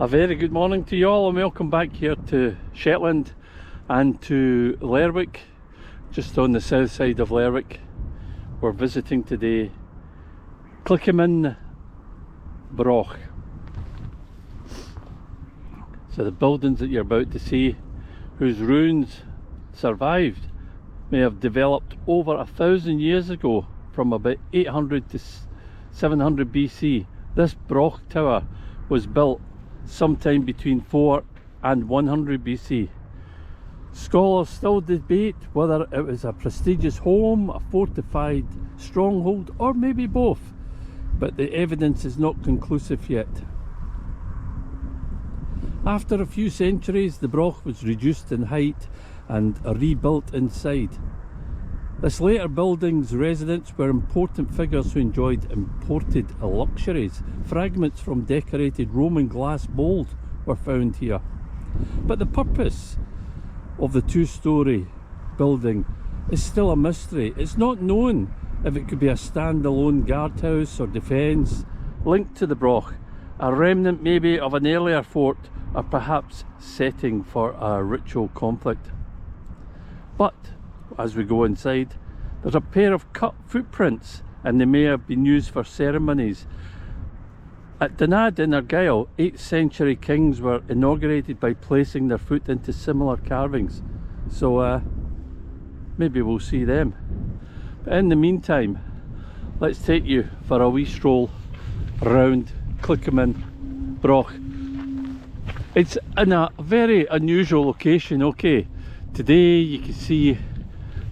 A very good morning to you all, and welcome back here to Shetland and to Lerwick, just on the south side of Lerwick. We're visiting today Clickimin, Broch. So the buildings that you're about to see, whose ruins survived, may have developed over 1,000 years ago, from about 800 to 700 BC. This Broch Tower was built sometime between 4 and 100 BC. Scholars still debate whether it was a prestigious home, a fortified stronghold, or maybe both, but the evidence is not conclusive yet. After a few centuries, the Broch was reduced in height and rebuilt inside. This later building's residents were important figures who enjoyed imported luxuries. Fragments from decorated Roman glass bowls were found here. But the purpose of the two-storey building is still a mystery. It's not known if it could be a standalone guardhouse or defence linked to the Broch, a remnant maybe of an earlier fort, or perhaps setting for a ritual conflict. But as we go inside, there's a pair of cut footprints, and they may have been used for ceremonies. At Dinad in Argyll, 8th century kings were inaugurated by placing their foot into similar carvings, so maybe we'll see them. But in the meantime, let's take you for a wee stroll around Clickimin, Broch. It's in a very unusual location. Okay, today you can see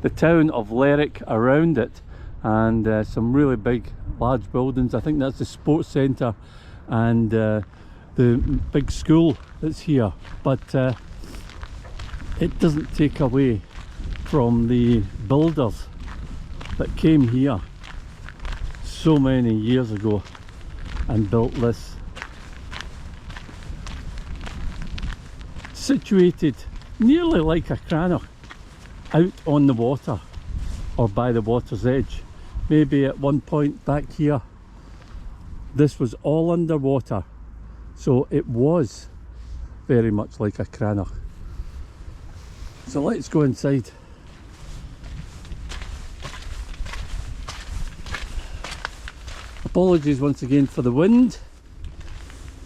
the town of Lerwick around it, and some really big large buildings. I think that's the sports centre and the big school that's here, but it doesn't take away from the builders that came here so many years ago and built this. Situated nearly like a cranach, out on the water or by the water's edge. Maybe at one point back here this was all underwater, so it was very much like a cranach. So let's go inside. Apologies once again for the wind,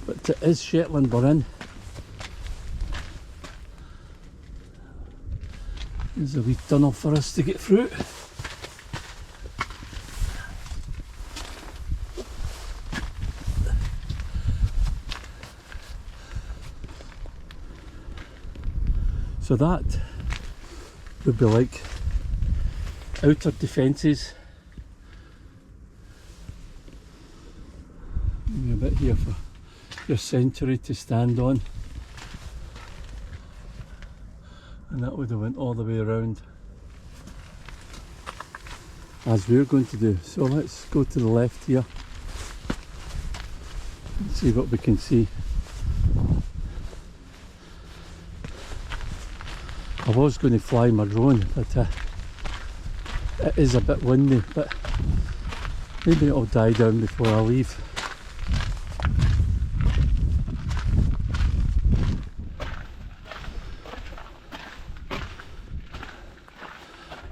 but it is Shetland we're in. There's a wee tunnel for us to get through. So that would be like outer defences. Maybe a bit here for your sentry to stand on. And that would have went all the way around, as we're going to do. So let's go to the left here and see what we can see. I was going to fly my drone, but it is a bit windy, but maybe it'll die down before I leave.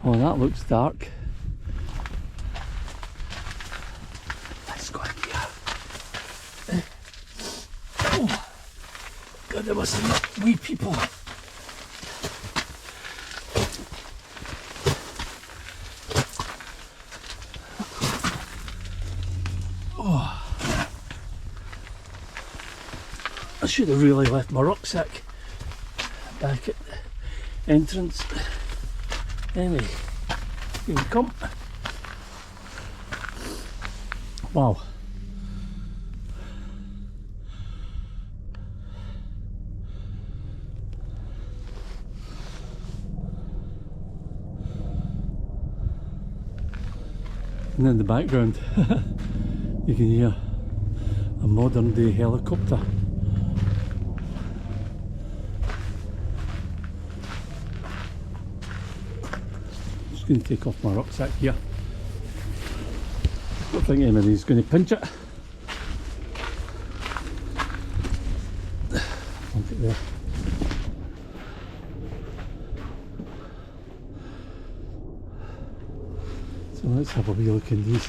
Oh, that looks dark. Let's go in here. Oh, God, there must be wee people. Oh, I should have really left my rucksack back at the entrance. Anyway, here we come. Wow. And in the background you can hear a modern day helicopter. Just going to take off my rucksack here. Don't think anybody's going to pinch it. Look at there. So let's have a wee look in these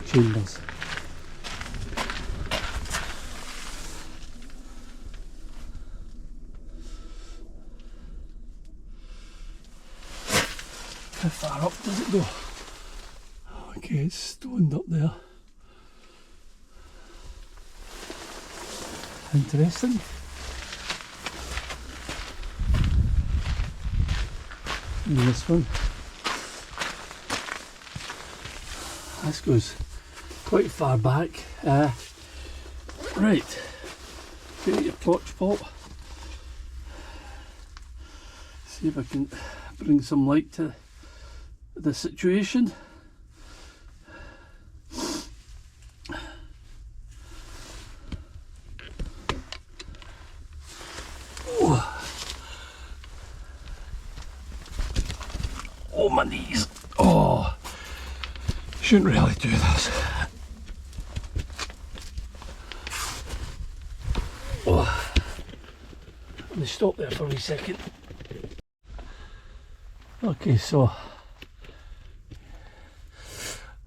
chambers. How far up does it go? Okay, it's stoned up there. Interesting. And this one. This goes quite far back. Right, get your torch pot. See if I can bring some light to the situation. Oh, my knees. Oh, shouldn't really do this. Oh, let me stop there for a wee second. Okay, so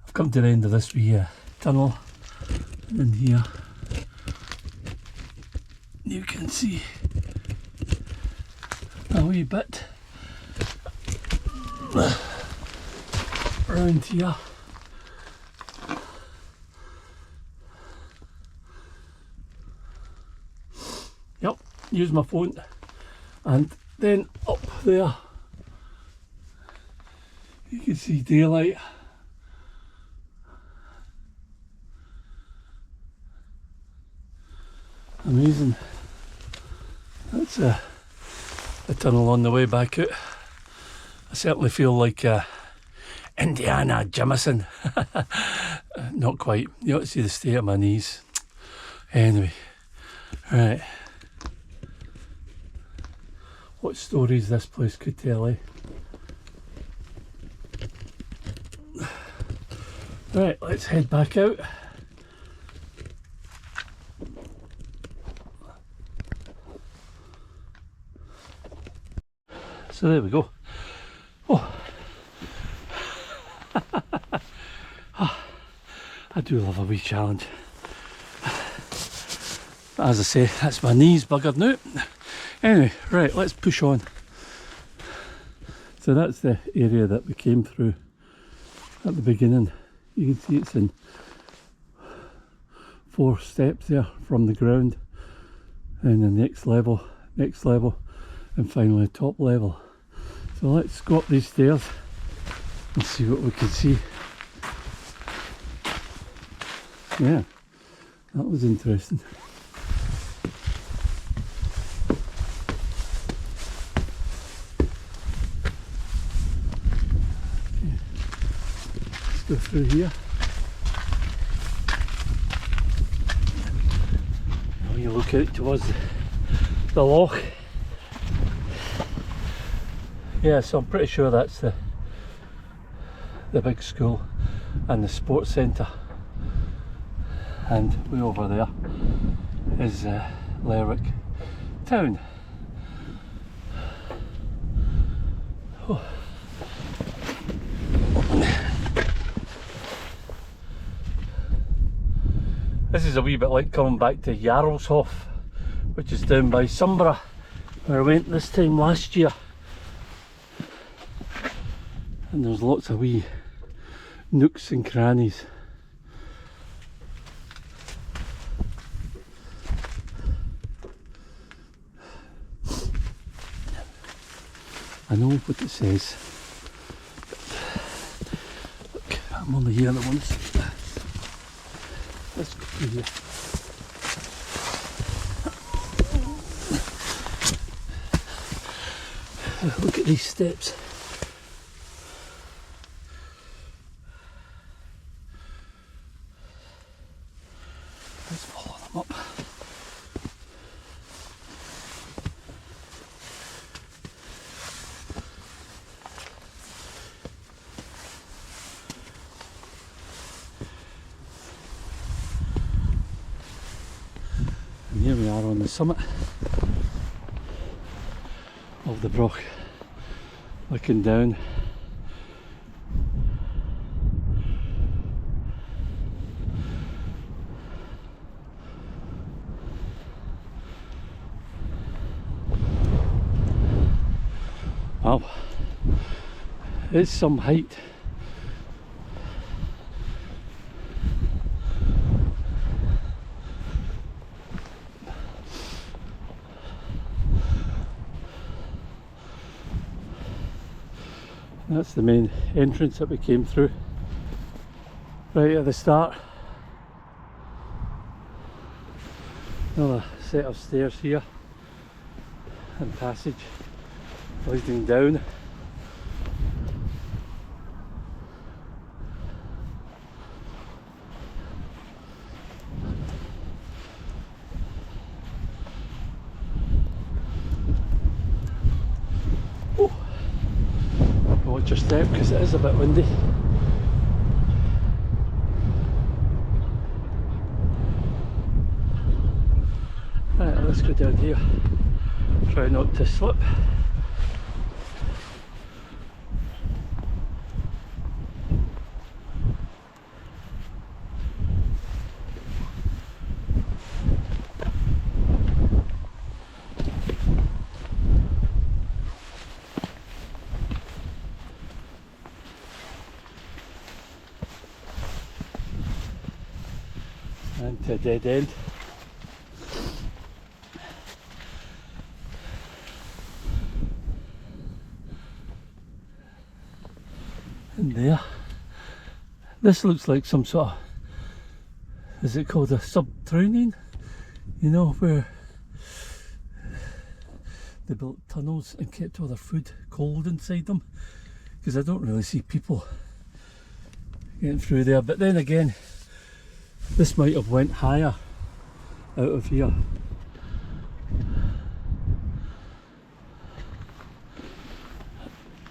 I've come to the end of this wee tunnel, and in here you can see a wee bit around here. Yep, use my phone, and then up there you can see daylight. Amazing. That's a tunnel on the way back out. I certainly feel like Indiana Jamison. Not quite. You ought to see the state of my knees. Anyway, right. What stories this place could tell, eh? Right, let's head back out. So there we go. Oh. I do love a wee challenge. As I say, that's my knees buggered now. Anyway, right, let's push on. So that's the area that we came through at the beginning. You can see it's in 4 steps there from the ground, and the next level, and finally top level. So let's go up these stairs and see what we can see. Yeah, that was interesting. Okay. Let's go through here. Now you look out towards the loch. Yeah, so I'm pretty sure that's the big school and the sports centre. And way over there is Lerwick town. Oh. This is a wee bit like coming back to Jarlshof, which is down by Sumborough, where I went this time last year. And there's lots of wee nooks and crannies. I know what it says. Look, I'm only here the once. Let's go through here. Look at these steps. Let's follow them up. And And here we are on the summit of the Broch, looking down. Wow, it's some height. That's the main entrance that we came through right at the start. Another set of stairs here and passage leading down. Oh, watch your step because it is a bit windy. Right, let's go down here. Try not to slip. And to a dead end. And there, this looks like some sort of, is it called a subterranean? You know, where they built tunnels and kept all their food cold inside them, because I don't really see people getting through there. But then again, this might have went higher out of here.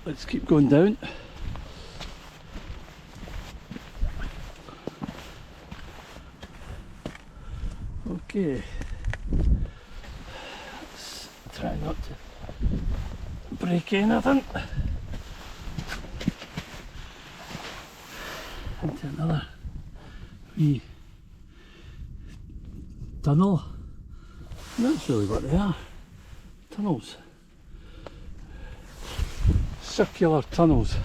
Let's keep going down. Okay, let's try not to break anything. Into another wee tunnel. And that's really what they are, tunnels. Circular tunnels.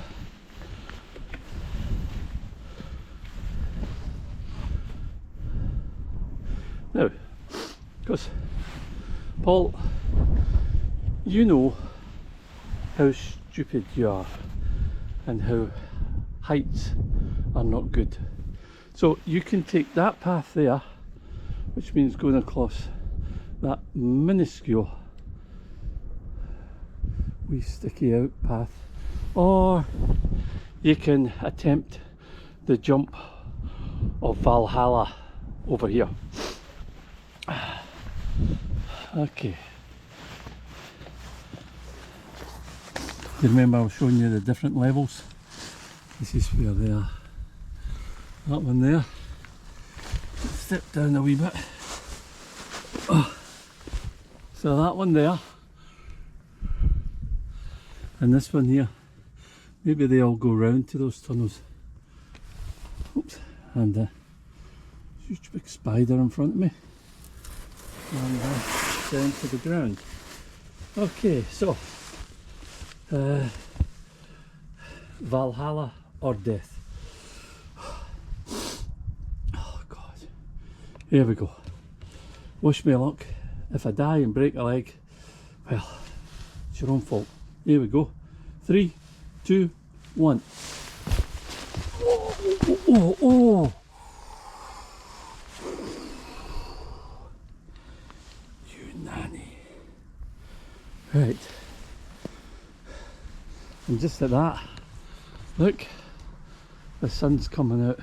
Now, because Paul, you know how stupid you are and how heights are not good. So you can take that path there, which means going across that minuscule wee sticky out path, or you can attempt the jump of Valhalla over here. Okay. You remember I was showing you the different levels? This is where they are. That one there. Step down a wee bit. Oh. So that one there. And this one here. Maybe they all go round to those tunnels. Oops. And a huge big spider in front of me. And down to the ground. Okay, so Valhalla or death. Oh God, here we go. Wish me luck. If I die and break a leg, well, it's your own fault. Here we go. 3, 2, 1. Oh. Right, and just at that, look, the sun's coming out.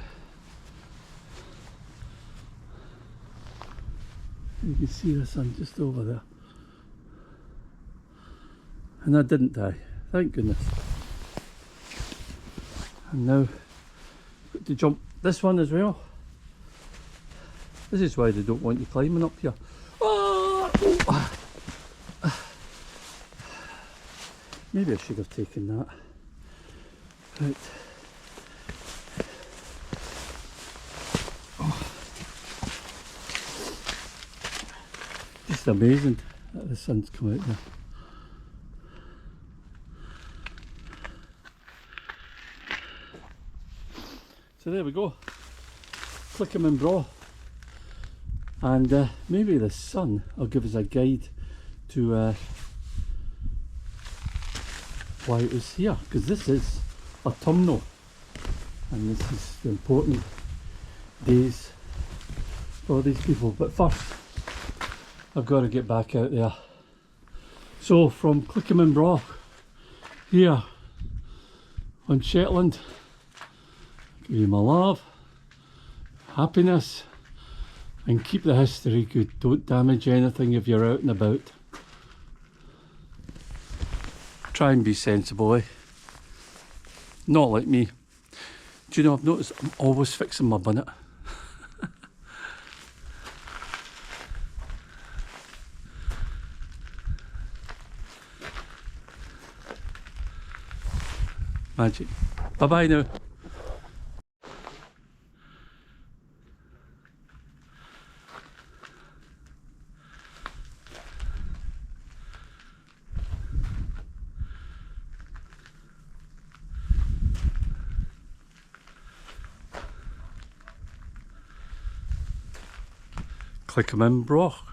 You can see the sun just over there. And I didn't die, thank goodness. And now, I've got to jump this one as well. This is why they don't want you climbing up here. Oh! Maybe I should have taken that. Right. Just amazing that the sun's come out there. So there we go, Clickimin Broch, and maybe the sun will give us a guide to why it was here, because this is a terminal and this is the important days for these people. But first I've got to get back out there. So from Clickimin Broch here on Shetland, give you my love, happiness, and keep the history good. Don't damage anything if you're out and about. Try and be sensible, eh? Not like me. Do you know, I've noticed I'm always fixing my bonnet. Magic. Bye bye now. Clickimin Broch.